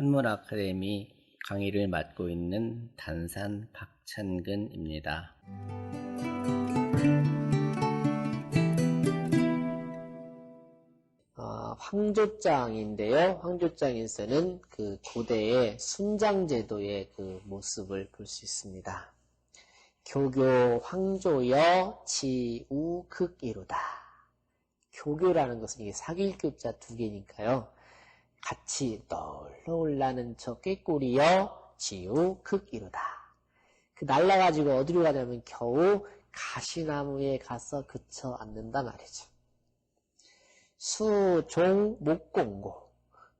한문 아카데미 강의를 맡고 있는 단산 박찬근입니다. 황조장인데요. 황조장에서는 그 고대의 순장제도의 그 모습을 볼 수 있습니다. 교교 황조여 지우극이로다. 교교라는 것은 이게 사길급자 두 개니까요. 같이 널러 올라는 저 꾀꼬리여 지우극이로다. 그 날라가지고 어디로 가냐면 겨우 가시나무에 가서 그쳐 앉는다 말이죠. 수종 목공고.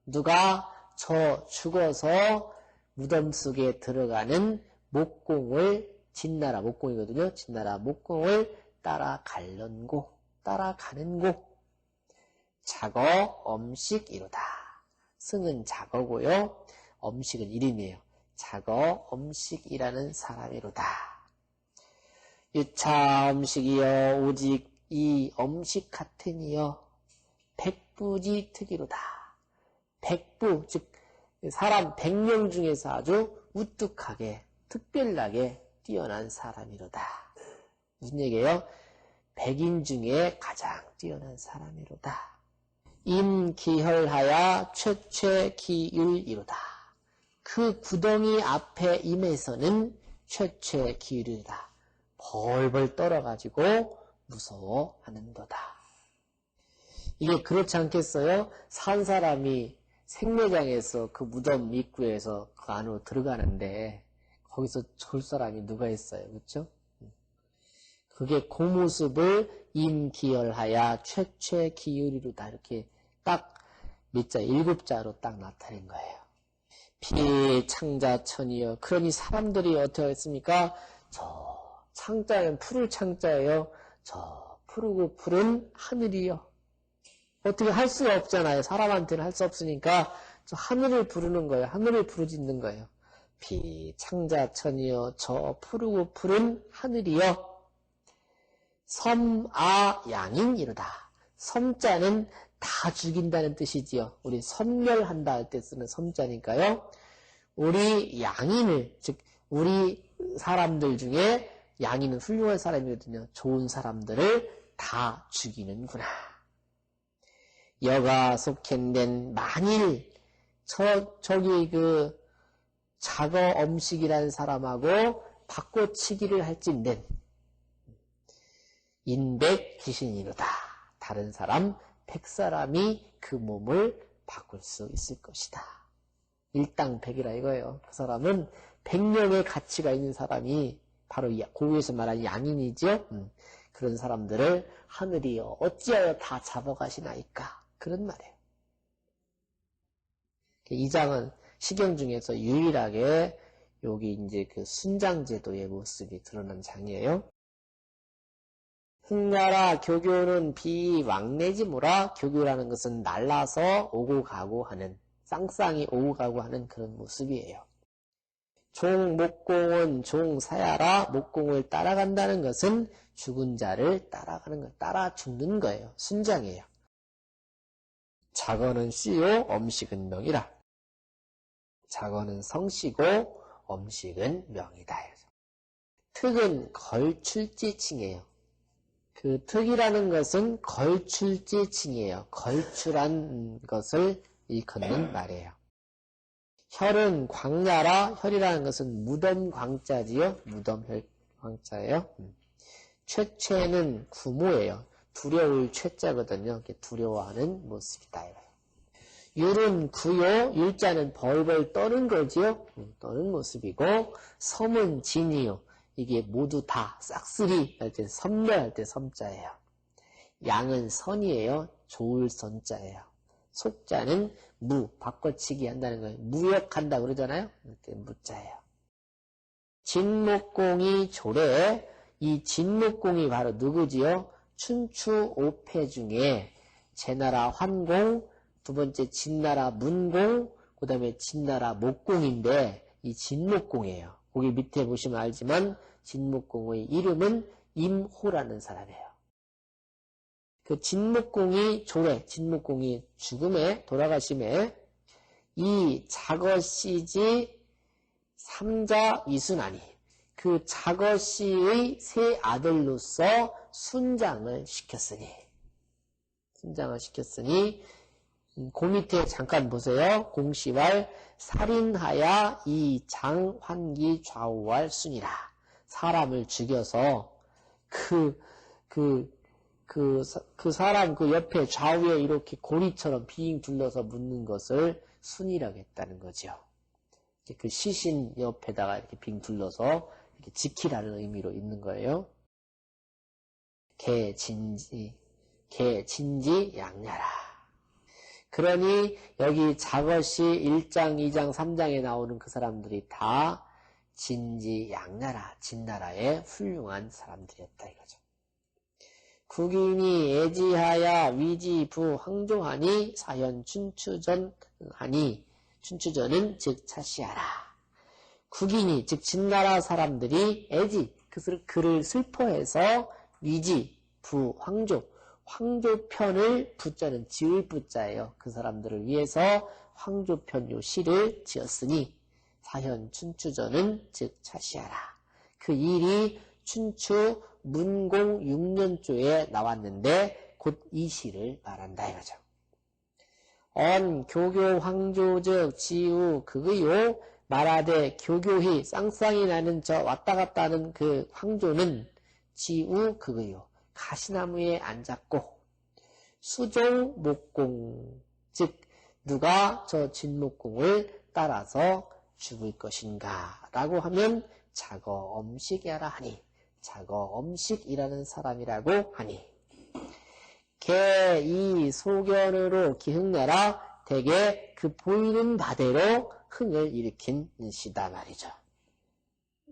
누가 저 죽어서 무덤 속에 들어가는 목공을 진나라 목공이거든요. 진나라 목공을 따라갈런고, 따라가는 고. 작어 엄식이로다. 승은 작어고요. 엄식은 이름이에요. 작어 엄식이라는 사람이로다. 유차 엄식이여 오직 이 엄식 같으니여 백부지 특이로다. 백부, 즉 사람 100명 중에서 아주 우뚝하게 특별하게 뛰어난 사람이로다. 무슨 얘기예요? 100인 중에 가장 뛰어난 사람이로다. 임기혈하야 최최기율이로다. 그 구덩이 앞에 임에서는 최최기율이다. 벌벌 떨어가지고 무서워하는도다. 이게 그렇지 않겠어요? 산 사람이 생매장에서 그 무덤 입구에서 그 안으로 들어가는데 거기서 졸 사람이 누가 있어요? 그렇죠? 그게 그 모습을 임기열하야 최최기율이로다. 이렇게 딱 몇 자, 7자로 딱 나타낸 거예요. 비창자천이여. 그러니 사람들이 어떻게 했습니까? 저 창자는 푸를 창자예요. 저 푸르고 푸른 하늘이요. 어떻게 할 수가 없잖아요. 사람한테는 할 수 없으니까 저 하늘을 부르는 거예요. 하늘을 부르짖는 거예요. 비창자천이여 저 푸르고 푸른 하늘이여. 섬아양인이로다. 섬자는 다 죽인다는 뜻이지요. 우리 섬멸한다 할 때 쓰는 섬자니까요. 우리 양인을, 즉 우리 사람들 중에 양인은 훌륭한 사람이거든요. 좋은 사람들을 다 죽이는구나. 여가 속현된 만일 저기 그 작어 엄식이라는 사람하고 바꿔치기를 할진된 인백 귀신이로다. 다른 사람 100사람이 그 몸을 바꿀 수 있을 것이다. 일당백이라 이거예요. 그 사람은 100명의 가치가 있는 사람이 바로 고유에서 말하는 양인이죠. 그런 사람들을 하늘이 어찌하여 다 잡아가시나이까. 그런 말이에요. 이 장은 시경 중에서 유일하게 여기 이제 그 순장제도의 모습이 드러난 장이에요. 흑나라 교교는 비왕래지모라. 교교라는 것은 날라서 오고 가고 하는, 쌍쌍이 오고 가고 하는 그런 모습이에요. 종목공은 종사야라. 목공을 따라간다는 것은 죽은 자를 따라가는 거, 따라 죽는 거예요. 순장이에요. 작어는 씨요, 엄식은 명이라. 작어는 성씨고 엄식은 명이다. 특은 걸출지칭이에요. 그 특이라는 것은 걸출지칭이에요. 걸출한 것을 일컫는 말이에요. 혈은 광야라. 혈이라는 것은 무덤 광자지요. 무덤 혈 광자예요. 최최는 구모예요. 두려울 최자거든요. 이렇게 두려워하는 모습이다. 율은 구요. 율자는 벌벌 떠는 거지요. 떠는 모습이고, 섬은 진이요. 이게 모두 다 싹쓸이 할 때 섬멸할 때 섬자예요. 양은 선이에요. 좋을 선자예요. 속자는 무, 바꿔치기 한다는 거예요. 무역한다 그러잖아요. 이렇게 무자예요. 진목공이 조례. 이 진목공이 바로 누구지요? 춘추 5패 중에 제나라 환공, 두 번째 진나라 문공, 그 다음에 진나라 목공인데 이 진목공이에요. 거기 밑에 보시면 알지만 진목공의 이름은 임호라는 사람이에요. 그 진목공이 조례, 진목공이 죽음에 돌아가심에 이 작어씨지 삼자 이순환이 그 작어씨의 세 아들로서 순장을 시켰으니 그 밑에 잠깐 보세요. 공시왈 살인하야 이 장 환기 좌우할 순이라. 사람을 죽여서 그 사람 그 옆에 좌우에 이렇게 고리처럼 빙 둘러서 묻는 것을 순이라고 했다는 거죠. 그 시신 옆에다가 이렇게 빙 둘러서 이렇게 지키라는 의미로 있는 거예요. 진지 양냐라. 그러니 여기 작어시 1장, 2장, 3장에 나오는 그 사람들이 다 진지 양나라, 진나라의 훌륭한 사람들이었다 이거죠. 국인이 애지하야 위지부 황조하니 사현 춘추전하니 춘추전은 즉 차시하라. 국인이 즉 진나라 사람들이 애지 그를 슬퍼해서 위지 부 황조 황조편을 부자는 지을 부자예요. 그 사람들을 위해서 황조편 요 시를 지었으니 사현 춘추전은 즉 차시하라. 그 일이 춘추 문공 6년조에 나왔는데 곧 이 시를 말한다 이거죠. 교교 황조즉 지우 그거요 말하되 교교히 쌍쌍이 나는 저 왔다 갔다 하는 그 황조는 지우 그거요 가시나무에 앉았고 수종 목공 즉 누가 저 진목공을 따라서 죽을 것인가 라고 하면 작어 엄식이라 하니 작어 엄식이라는 사람이라고 하니 개 이 소견으로 기흥나라 대개 그 보이는 바대로 흥을 일으킨 시다 말이죠.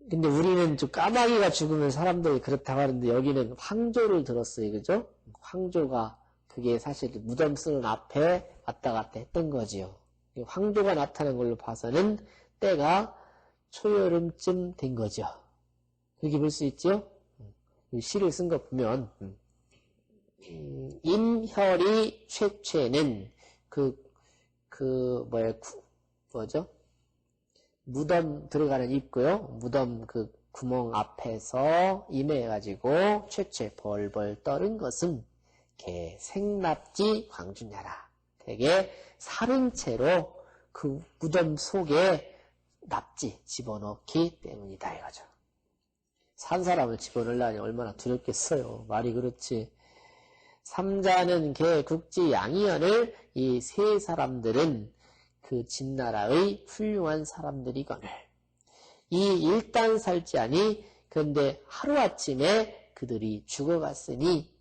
근데 우리는 좀 까마귀가 죽으면 사람들이 그렇다고 하는데 여기는 황조를 들었어요. 그죠? 황조가 그게 사실 무덤 쓰는 앞에 왔다 갔다 했던 거지요. 황조가 나타난 걸로 봐서는 때가 초여름쯤 된 거죠. 그렇게 볼 수 있죠? 시를 쓴 거 보면 임혈이 최최는 뭐죠? 무덤 들어가는 입구요. 무덤 그 구멍 앞에서 임해가지고 최최 벌벌 떠는 것은 개 생납지 광주냐라. 되게 사른 채로 그 무덤 속에 납지 집어넣기 때문이다 이거죠. 산 사람을 집어넣으려니 얼마나 두렵겠어요. 말이 그렇지. 삼자는 개 국지 양이언을 이 세 사람들은 그 진나라의 훌륭한 사람들이거늘 이 일단살지하니 그런데 하루아침에 그들이 죽어갔으니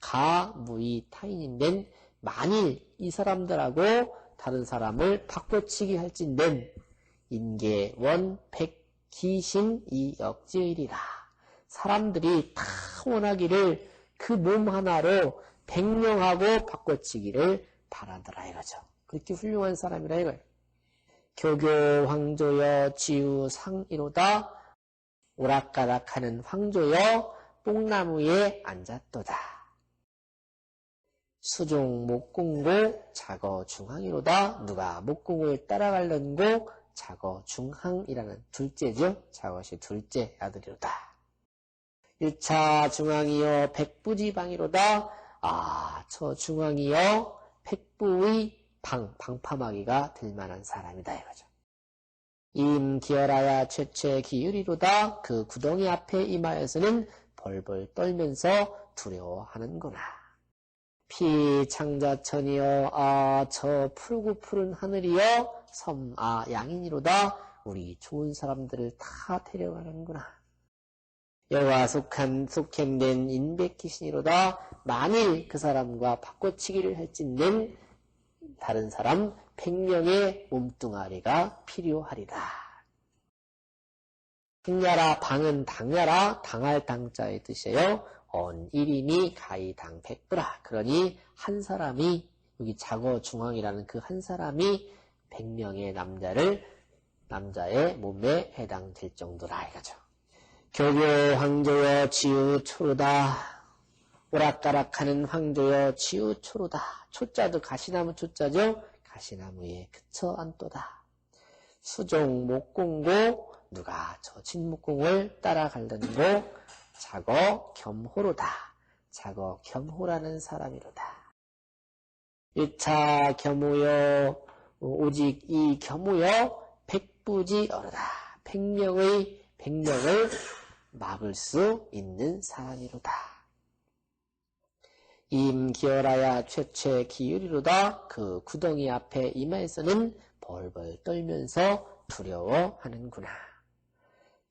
가무이 타인인된 만일 이 사람들하고 다른 사람을 바꿔치기 할진된 인계원 백기신 이 역지의리라. 사람들이 다 원하기를 그 몸 하나로 100명하고 바꿔치기를 바라더라 이거죠. 그렇게 훌륭한 사람이라 이거예요. 교교 황조여 지우 상이로다. 오락가락하는 황조여 뽕나무에 앉았도다. 수종 목공고 작어 중항이로다. 누가 목공을 따라갈런고 작어 중항이라는 둘째죠. 작어시 둘째 아들이로다. 1차 중항이여 백부지방이로다. 저 중항이여 백부의 방파막이가 될 만한 사람이다 이거죠. 임기열하야 최최 기율이로다. 그 구덩이 앞에 임하여서는 벌벌 떨면서 두려워하는구나. 피창자천이여 저 푸르고 푸른 하늘이여 섬 양인이로다. 우리 좋은 사람들을 다 데려가는구나. 여와 속행된 인백기신이로다. 만일 그 사람과 바꿔치기를 할진된 다른 사람 100명의 몸뚱아리가 필요하리라. 흥야라 방은 당야라. 당할 당자의 뜻이에요. 일인이 가히 당 100부라. 그러니 한 사람이 여기 작어 중앙이라는 그 한 사람이 100명의 남자의 몸에 해당될 정도라 이거죠. 교교 황조여 지우 초로다. 오락가락하는 황조여 지우 초로다. 초자도 가시나무 초자죠. 가시나무에 그쳐 앉도다. 수종 목공고 누가 저 진목공을 따라갈는고 자거 겸호로다. 자거 겸호라는 사람이로다. 유차 겸호여 오직 이 겸호여 백부지 어르다. 백명을 막을 수 있는 사람이로다. 임기어라야 최최 기울이로다. 그 구덩이 앞에 이마에서는 벌벌 떨면서 두려워하는구나.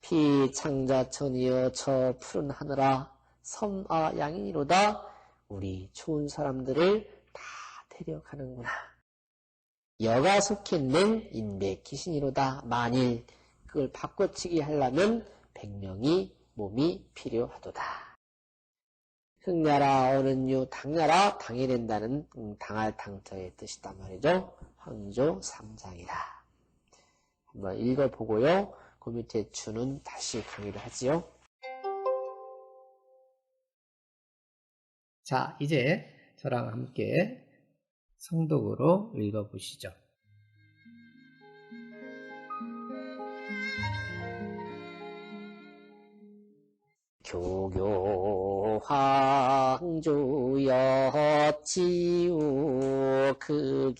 피창자천이여 저 푸른 하늘아 섬아 양인이로다. 우리 좋은 사람들을 다 데려가는구나. 여가 속했는 인백귀신이로다. 만일 그걸 바꿔치기 하려면 100명이 몸이 필요하도다. 흑나라 어른유 당나라 당해야 된다는 당할 당처의 뜻이다 말이죠. 황조 3장이다. 한번 읽어보고요. 그 밑에 주는 다시 강의를 하지요. 자, 이제 저랑 함께 성독으로 읽어보시죠. 교교 황조여 지우 크기로다.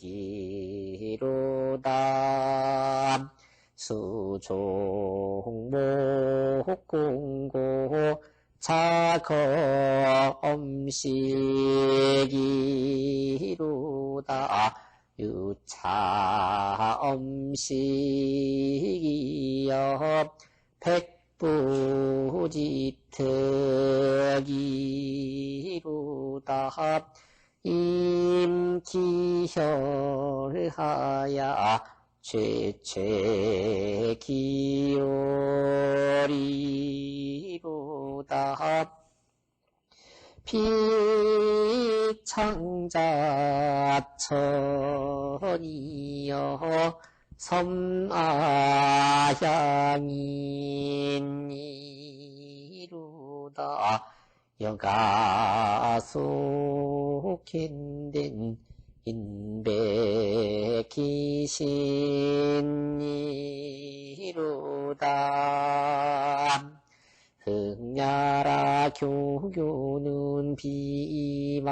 수종목공고 자거 엄식이로다. 유차 엄식이여 백부지특이로다. 임기혈하야 최최기요리로다. 피창자천이여 섬아양이로다. 여가 속힌된 인백귀신이로다. 흑야라 교교는 비망내지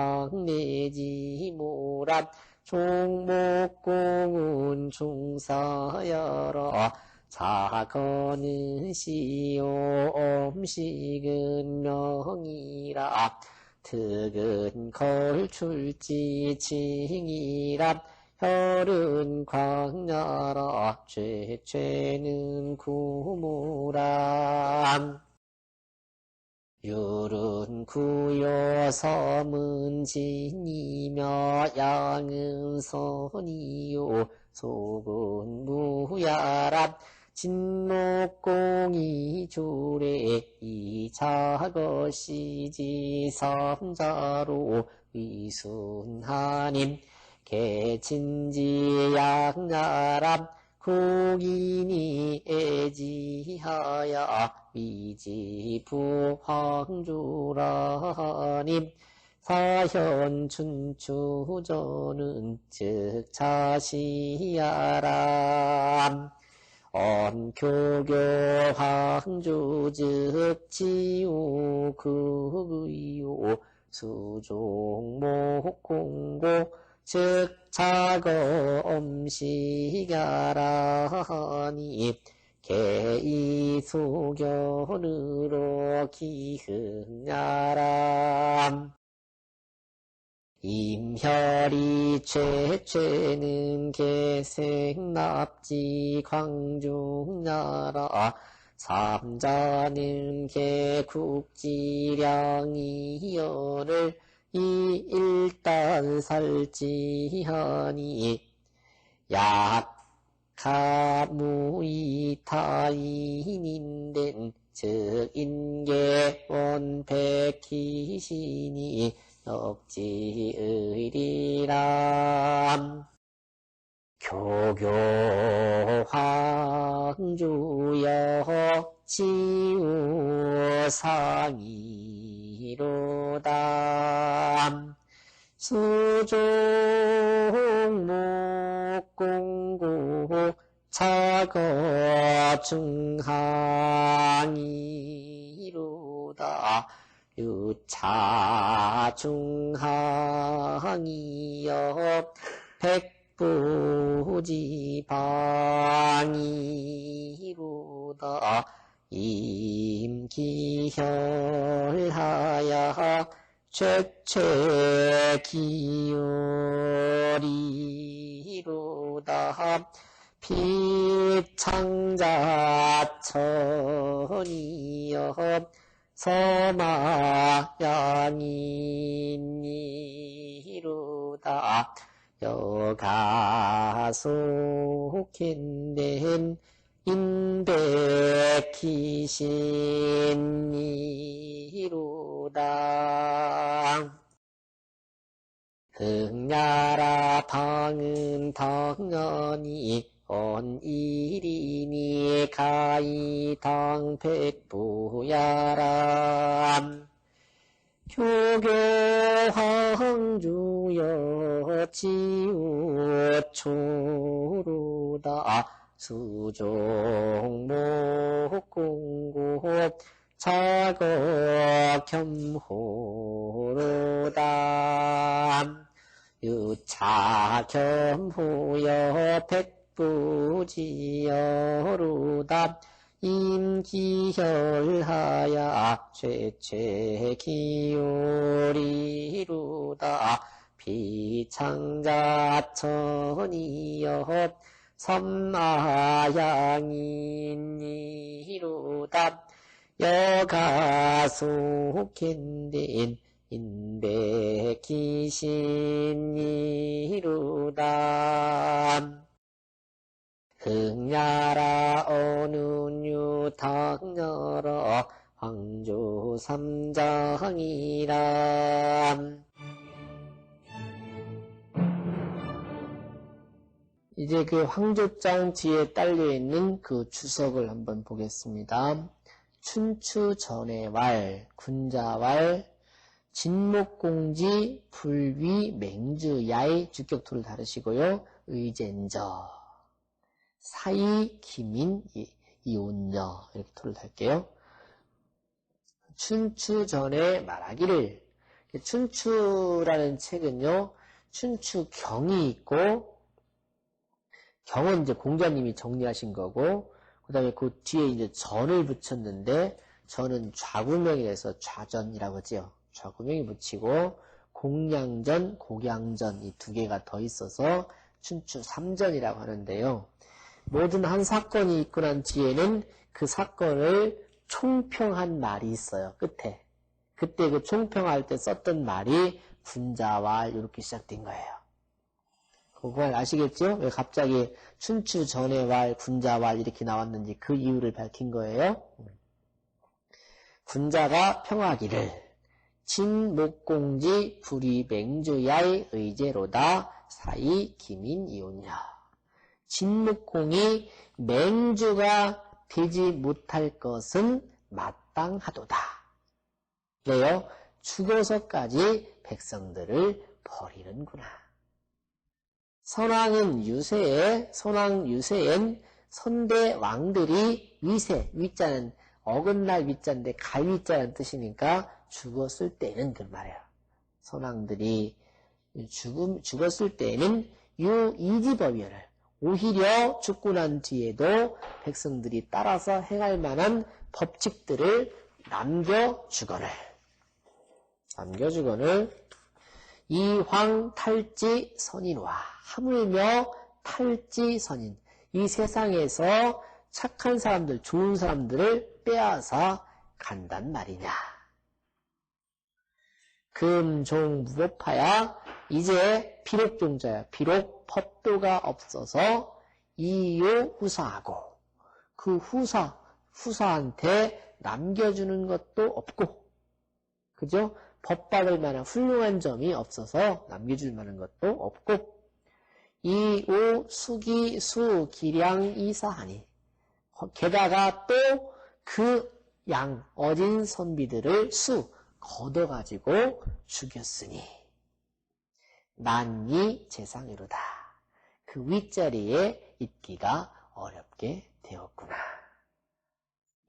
모란 종목공은 중사여러. 자거는 시오 엄식은 명이라. 득은 걸출지 칭이라. 혈은 광야라. 죄는 구무라. 율은 구요 섬은 진이며 양은 선이요 속은 무야랍. 진목공이 조례 이자것이지 삼자로 위순하님. 개친지 양야랍. 국인이 애지하야 미지부 황조라님. 사현춘추전은 즉 자시야람. 엄교교 황조 즉 지우 극의요 수종목공고 즉 자거 엄식야라니. 개이소견으로 기흥야람. 임혈이 최최는 개생납지 광중나라. 삼자는 개국지량이여를 이 일단 살지하니. 약하무이타인인된 즉 인계 원백기신이 억지의리람. 교교 황조여 지우 상이로다. 수종목 진목공고 차거 중항이로다. 유차 중항이여 백부지방이로다. 임기혈하야 최최기요리로다. 피창자천이여 서마양이로다. 여가속힌된 인백기신이로다. 흑야라 방은 당연히 언일이니 가이당 백부야람. 교교황주여 지우초로다. 수종목공고 차거겸호로다. 유차겸호여 백부지여로다. 임기혈하야 최최기요리로다. 비창자천이여 섬마양이로다. 여가속힌된 인백기신이로다. 흑야라 어느뉴 당여러 황조 삼장이라. 이제 그 황조장 뒤에 딸려있는 그 주석을 한번 보겠습니다. 춘추전해왈, 군자왈, 진목공지, 불위, 맹주야의 주격토를 다루시고요. 의젠저, 사이, 기민, 이온녀 이렇게 토를 달게요. 춘추전에 말하기를. 춘추라는 책은요, 춘추경이 있고, 경은 이제 공자님이 정리하신 거고, 그 다음에 그 뒤에 이제 전을 붙였는데, 전은 좌구명이라서 좌전이라고 하지요. 좌구명이 붙이고, 공양전, 곡양전 이 두 개가 더 있어서 춘추 삼전이라고 하는데요. 모든 한 사건이 있고 난 뒤에는 그 사건을 총평한 말이 있어요. 끝에. 그때 그 총평할 때 썼던 말이 군자왈 이렇게 시작된 거예요. 그 말 아시겠죠? 왜 갑자기 춘추 전해왈, 군자왈 이렇게 나왔는지 그 이유를 밝힌 거예요. 군자가 평하기를 진목공지 불이 맹주야의 의제로다. 사이 기민 이온야. 진목공이 맹주가 되지 못할 것은 마땅하도다. 그래요. 죽어서까지 백성들을 버리는구나. 선왕은 유세에, 선왕 유세엔 선대 왕들이 위세, 위자는 어긋날 위자인데 갈위자라는 뜻이니까 죽었을 때는 그 말이에요. 선왕들이 죽었을 때는 유이지법위를 오히려 죽고 난 뒤에도 백성들이 따라서 행할 만한 법칙들을 남겨주거늘 이황 탈지 선인화 하물며 탈지 선인 이 세상에서 착한 사람들 좋은 사람들을 빼앗아 간단 말이냐. 금종 무법하야 이제 비록 종자야 비록 법도가 없어서 이요 후사하고 그 후사한테 남겨주는 것도 없고 그죠? 법 받을 만한 훌륭한 점이 없어서 남겨줄 만한 것도 없고 이오 수기 수 기량 이사하니 게다가 또 그 양 어진 선비들을 걷어가지고 죽였으니 난이 재상이로다. 그 윗자리에 있기가 어렵게 되었구나.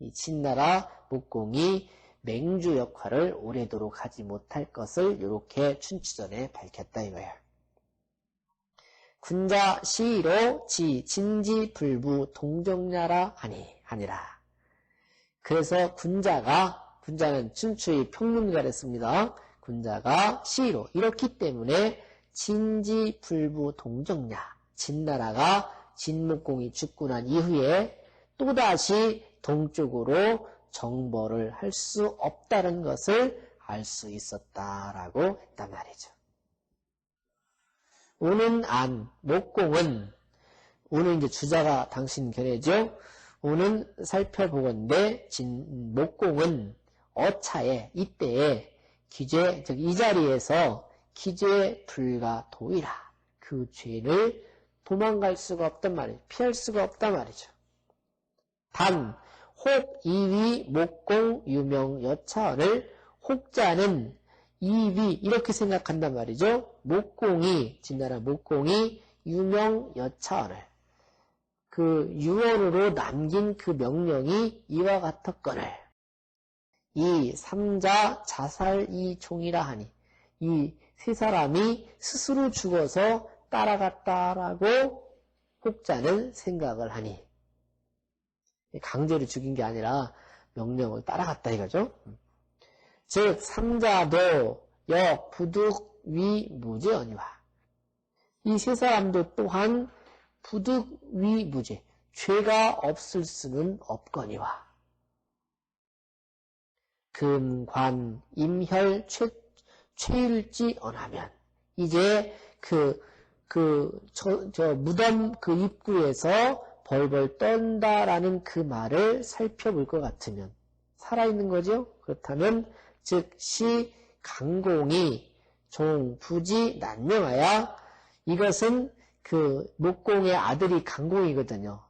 이 진나라 목공이 맹주 역할을 오래도록 하지 못할 것을 이렇게 춘추전에 밝혔다 이거예요. 군자 시로 진지불부 동정야라 하니라. 그래서 군자는 춘추의 평문가랬습니다. 군자가 시로 이렇기 때문에 진지불부 동정야, 진나라가 진목공이 죽고 난 이후에 또다시 동쪽으로 정벌을 할 수 없다는 것을 알 수 있었다라고 했단 말이죠. 우는 목공은, 우는 이제 주자가 당신 견해죠. 우는 살펴보건대 목공은 어차에, 이때에 기죄, 즉 이 자리에서 기죄 불가 도이라. 그 죄를 도망갈 수가 없단 말이죠. 피할 수가 없단 말이죠. 단, 혹 이위 목공 유명 여차원을 혹자는 이위 이렇게 생각한단 말이죠. 진나라 목공이 유명 여차원을 그 유언으로 남긴 그 명령이 이와 같았거늘 이 삼자 자살 이 종이라 하니 이 세 사람이 스스로 죽어서 따라갔다라고 혹자는 생각을 하니 강제로 죽인 게 아니라 명령을 따라갔다 이거죠. 즉 삼자도 역 부득 위 무죄언이와 이 세 사람도 또한 부득 위 무죄 죄가 없을 수는 없거니와 금관 임혈 최일지 언하면 이제 저 무덤 그 입구에서 벌벌 떤다라는 그 말을 살펴볼 것 같으면 살아있는 거죠. 그렇다면 즉시 강공이 종 부지 난명하야 이것은 그 목공의 아들이 강공이거든요.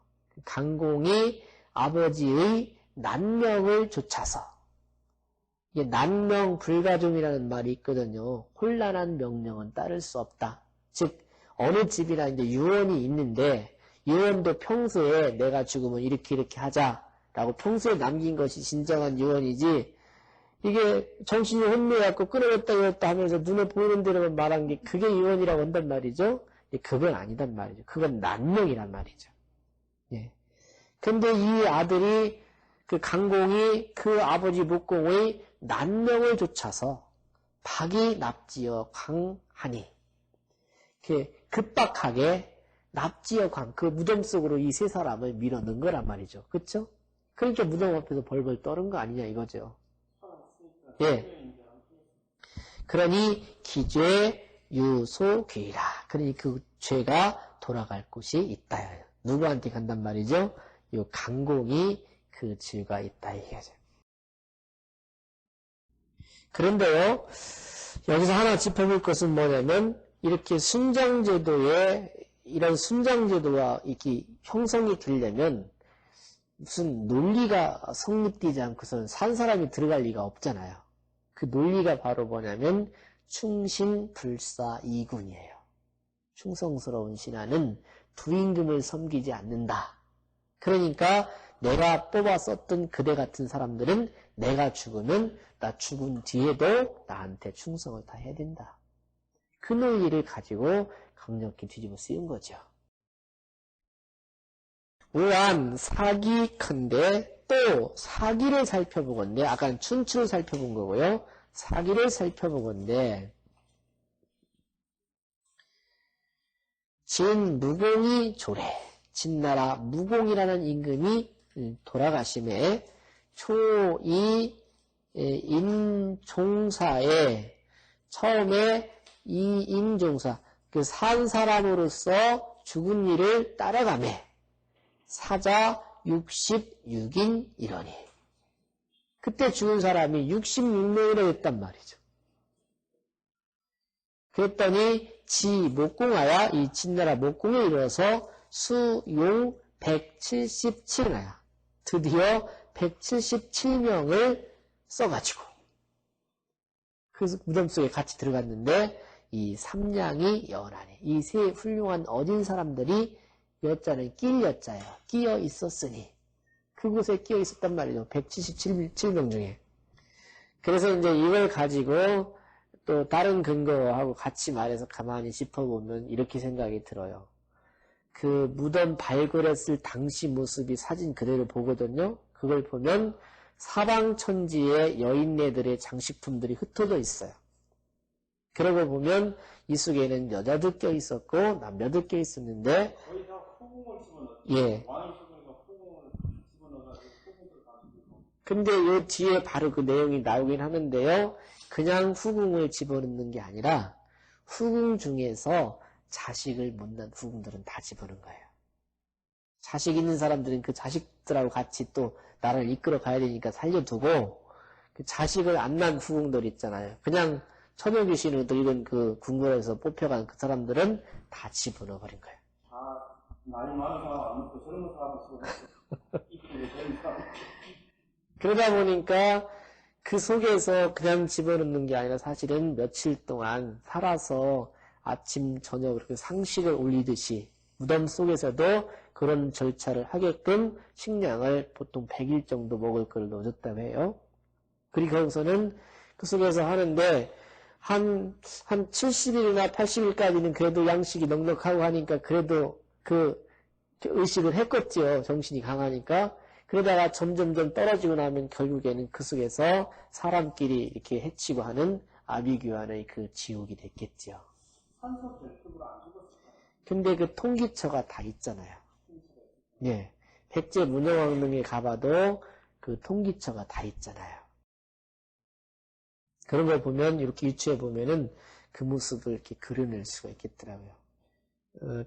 강공이 아버지의 난명을 좇아서 이게 난명 불가종이라는 말이 있거든요. 혼란한 명령은 따를 수 없다. 즉 어느 집이나 이제 유언이 있는데 유언도 평소에 내가 죽으면 이렇게 하자라고 평소에 남긴 것이 진정한 유언이지 이게 정신이 혼미해갖고 끊어졌다 하면서 눈에 보이는 대로만 말한 게 그게 유언이라고 한단 말이죠. 그건 아니단 말이죠. 그건 난명이란 말이죠. 예. 근데 이 아들이 그 강공이 그 아버지 목공의 난명을 좇아서 박이 납지어 광하니 급박하게 납지어 그 무덤 속으로 이 세 사람을 밀어넣은 거란 말이죠. 그렇죠? 그러니까 무덤 앞에서 벌벌 떠는 거 아니냐 이거죠. 예. 그러니 기죄 유소귀라. 그러니 그 죄가 돌아갈 곳이 있다. 누구한테 간단 말이죠? 이 강공이 그 죄가 있다 이거죠. 그런데요, 여기서 하나 짚어볼 것은 뭐냐면 이렇게 순장제도에 이런 순장제도와 이렇게 형성이 되려면 무슨 논리가 성립되지 않고서는 산 사람이 들어갈 리가 없잖아요. 그 논리가 바로 뭐냐면 충신불사이군이에요. 충성스러운 신하는 부임금을 섬기지 않는다. 그러니까 내가 뽑아 썼던 그대 같은 사람들은 내가 죽으면 나 죽은 뒤에도 나한테 충성을 다 해야 된다. 그 논리를 가지고 강력히 뒤집어 쓰인 거죠. 우한 사기컨대 또 사기를 살펴보건대 아까는 춘추를 살펴본 거고요. 사기를 살펴보건대 진무공이 조례 진나라 무공이라는 임금이 돌아가심에 초이 인종사에 처음에 이 인종사 그 산 사람으로서 죽은 일을 따라가매 사자 66인 이러니 그때 죽은 사람이 66명이나 됐단 말이죠. 그랬더니 지 목공하야 이 진나라 목공에 이르러서 수용 177하야 드디어 177명을 써가지고 그 무덤 속에 같이 들어갔는데 이 삼냥이 여하니 이 세 훌륭한 어진 사람들이 여자는 낄 여자예요. 끼어 있었으니 그곳에 끼어 있었단 말이죠. 177명 중에. 그래서 이제 이걸 가지고 또 다른 근거하고 같이 말해서 가만히 짚어보면 이렇게 생각이 들어요. 그 무덤 발굴했을 당시 모습이 사진 그대로 보거든요. 그걸 보면 사방천지에 여인네들의 장식품들이 흩어져 있어요. 그러고 보면 이 속에는 여자도 껴 있었고 남자도 껴 있었는데 거의 다 후궁을 집어넣었죠. 예. 왕이 죽으니까 후궁을 집어넣어가지고 후궁을 가지고. 근데 요 뒤에 바로 그 내용이 나오긴 하는데요. 그냥 후궁을 집어넣는 게 아니라 후궁 중에서 자식을 못 낳은 후궁들은 다 집어넣은 거예요. 자식 있는 사람들은 그 자식들하고 같이 또 나라를 이끌어 가야 되니까 살려두고 그 자식을 안 낳은 후궁들 있잖아요. 그냥 처녀 귀신으로 늙은 그 궁궐에서 뽑혀간 그 사람들은 다 집어넣어버린 거예요. 다 나이 많은 사람 안 넣고 젊은 사람을 집어넣고 이쁘게 된 사람. 그러다 보니까 그 속에서 그냥 집어넣는 게 아니라 사실은 며칠 동안 살아서 아침 저녁 그렇게 상식을 올리듯이 무덤 속에서도 그런 절차를 하게끔 식량을 보통 100일 정도 먹을 걸 넣어줬다고 해요. 그리고 거기서는 그 속에서 하는데 한 70일이나 80일까지는 그래도 양식이 넉넉하고 하니까 그래도 그 의식을 했겠지요. 정신이 강하니까. 그러다가 점점점 떨어지고 나면 결국에는 그 속에서 사람끼리 이렇게 해치고 하는 아비규환의 그 지옥이 됐겠지요. 산소 결핍으로 안 죽었을까요? 근데 그 통기처가 다 있잖아요. 예. 백제 문영왕릉에 가봐도 그 통기처가 다 있잖아요. 그런 걸 보면, 이렇게 유추해 보면은 그 모습을 이렇게 그려낼 수가 있겠더라고요.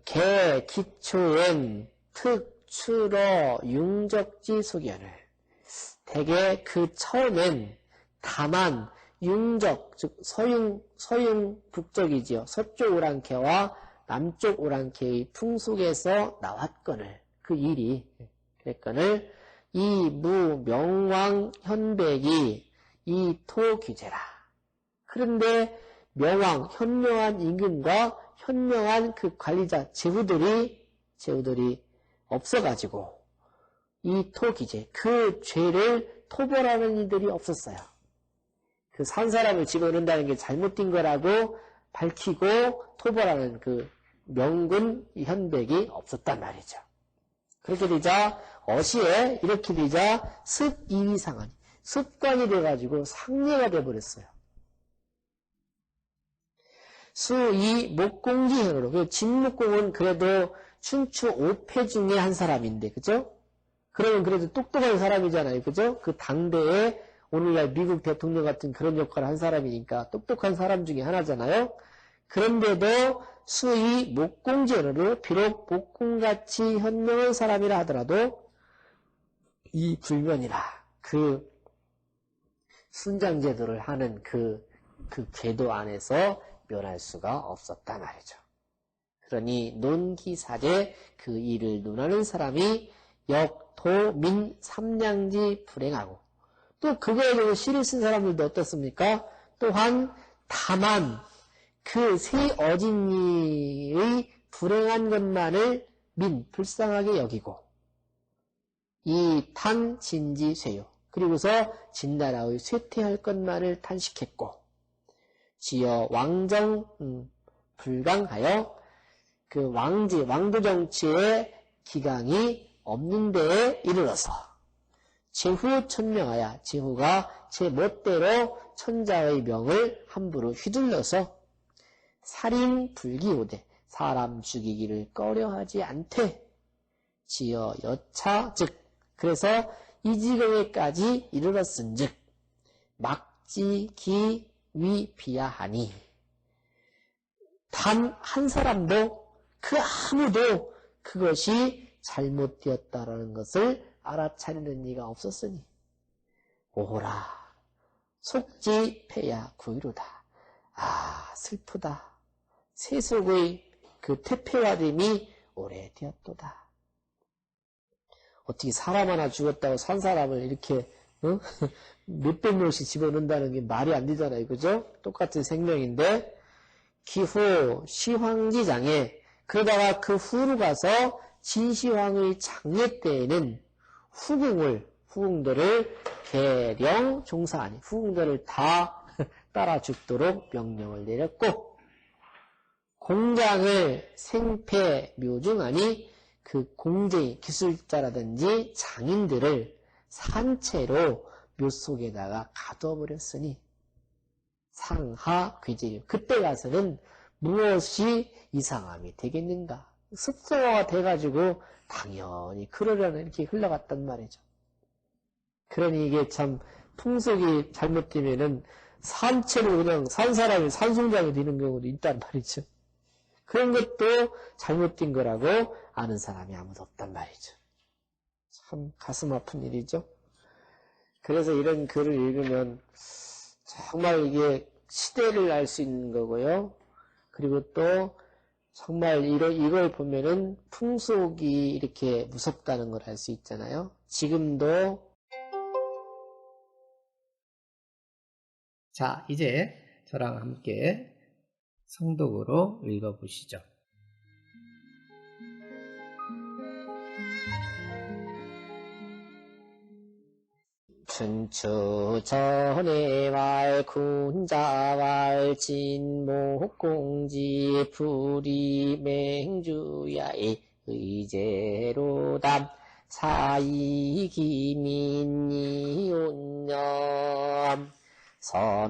개, 기초엔, 특, 추러, 융적지 소견을. 대개 그 처음엔 다만, 융적, 즉, 서융 북쪽이지요. 서쪽 오랑캐와 남쪽 오랑캐의 풍속에서 나왔거늘. 그 일이, 그랬거늘, 이 무, 명왕, 현백이 이 토 규제라. 그런데 명왕, 현명한 임금과 현명한 그 관리자, 제후들이 없어가지고 이 토 규제, 그 죄를 토벌하는 이들이 없었어요. 그 산 사람을 집어넣는다는 게 잘못된 거라고 밝히고 토벌하는 그 명군 현백이 없었단 말이죠. 그렇게 되자 어시에 이렇게 되자 습이위상하니 습관이 돼가지고 상례가 돼버렸어요. 수이 목공지현으로 그 진목공은 그래도 춘추 5패 중에 한 사람인데 그죠? 그러면 그래도 똑똑한 사람이잖아요. 그죠? 그 당대에 오늘날 미국 대통령 같은 그런 역할을 한 사람이니까 똑똑한 사람 중에 하나잖아요. 그런데도 수이 목공지현으로 비록 목공같이 현명한 사람이라 하더라도 이 불면이라 그 순장제도를 하는 그 궤도 안에서 면할 수가 없었단 말이죠. 그러니 논기사제 그 일을 논하는 사람이 역도민 삼량지 불행하고 또 그거에 대해서 시를 쓴 사람들도 어떻습니까? 또한 다만 그 세 어진이의 불행한 것만을 불쌍하게 여기고 이 탄 진지 쇠요. 그리고서 진나라의 쇠퇴할 것만을 탄식했고 지어 왕정 불강하여 그 왕도 정치의 기강이 없는 데에 이르러서 제후 천명하여 제후가 제 멋대로 천자의 명을 함부로 휘둘러서 살인 불기오되 사람 죽이기를 꺼려하지 않되 지어 여차 즉 그래서 이 지경에까지 이르렀은즉 막지기 위비하하니 단 한 사람도 그 아무도 그것이 잘못되었다라는 것을 알아차리는 이가 없었으니 오호라 속지패야 구이로다. 아 슬프다. 세속의 그 퇴폐화됨이 오래되었도다. 어떻게 사람 하나 죽었다고 산 사람을 이렇게 몇백 명씩 집어넣는다는 게 말이 안 되잖아요. 그죠? 똑같은 생명인데 기후 시황지장에 그러다가 그 후로 가서 진시황의 장례 때에는 후궁들을 계령 종사하니 후궁들을 다 따라 죽도록 명령을 내렸고 공장을 생패 묘중하니 그 공제 기술자라든지 장인들을 산채로 묘 속에다가 가둬버렸으니 상하 귀재유 그때 가서는 무엇이 이상함이 되겠는가 습성화가 돼가지고 당연히 그러려는 이렇게 흘러갔단 말이죠. 그러니 이게 참 풍속이 잘못되면은 산채로 그냥 산 사람이 산송장이 되는 경우도 있단 말이죠. 그런 것도 잘못된 거라고 아는 사람이 아무도 없단 말이죠. 참 가슴 아픈 일이죠. 그래서 이런 글을 읽으면 정말 이게 시대를 알 수 있는 거고요. 그리고 또 정말 이걸 보면은 풍속이 이렇게 무섭다는 걸 알 수 있잖아요. 지금도 자, 이제 저랑 함께 성독으로 읽어보시죠. 춘추 전해왈 군자왈 진목공지 불이맹주야의 의제로담 사이기민이 온념 선왕위세엠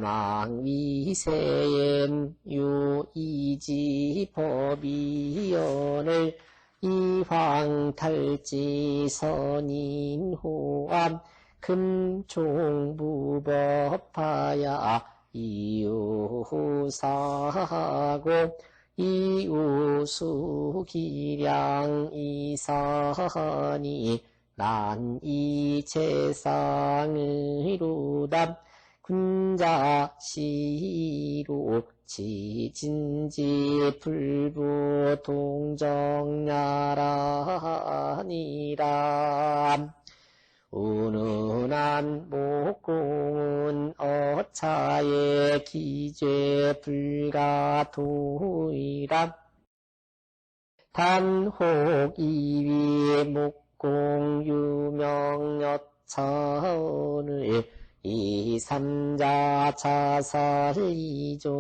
유이지법위원을 이황탈지 선인호암 금총부법하야 이유사고 이우수기량 이사니 난이재상의로담 군자시로 지진지 불부 동정나라니라 운운한 목공은 어차의 기죄 불가도이라 단혹 이위 목공 유명여천을 이삼자 자살 이종이라님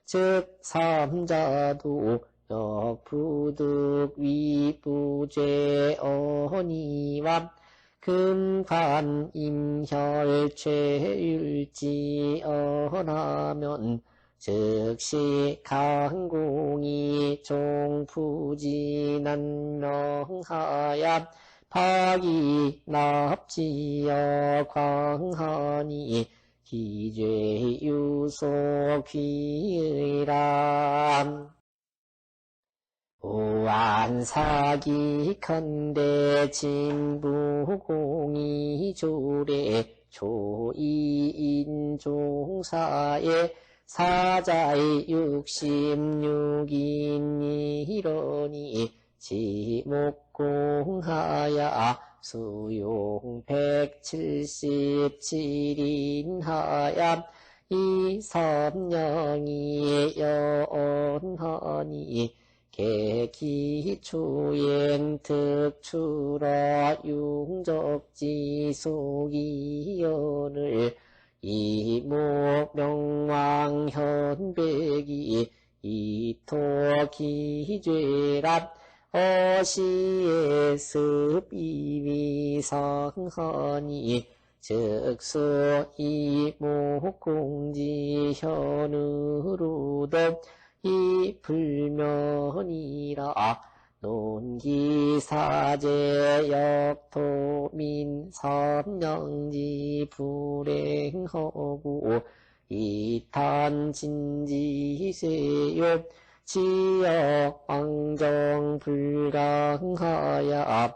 즉 삼자도 역부득 위부죄 어니와 금관 임혈 죄율지 어나면 즉시 강공이 종부지 난명하야 파기 납지여 광하니 기죄 유소 귀의람 오한사기 컨대 진부공이 조례 조이인종사의 사자의 66인이러니 지목공하야 수용 177인하야 이섭령이 여언하니 개기초엔 특추라 융적지 속이연을 이목명왕현백이 이토기죄랍 어시의 습이위상하니 즉수 이목공지 현으로도 이 불면이라 논기사제 역토민 삼령지 불행하고 이탄진지세요 지역 왕정 불강하야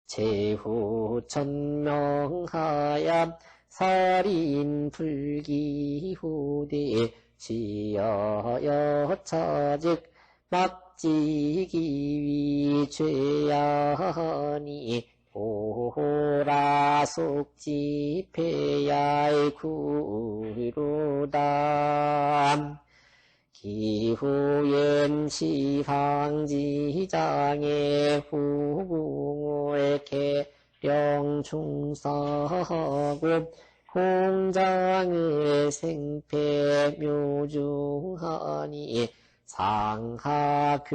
제후 천명하야 살인 불기후대 지어여 차즉 막지기위 죄야하니 오라 속지폐야의 구루다 기후엔 시황지장의 후궁의 계령충사고 공장의 생패묘중하니 상하괴제리요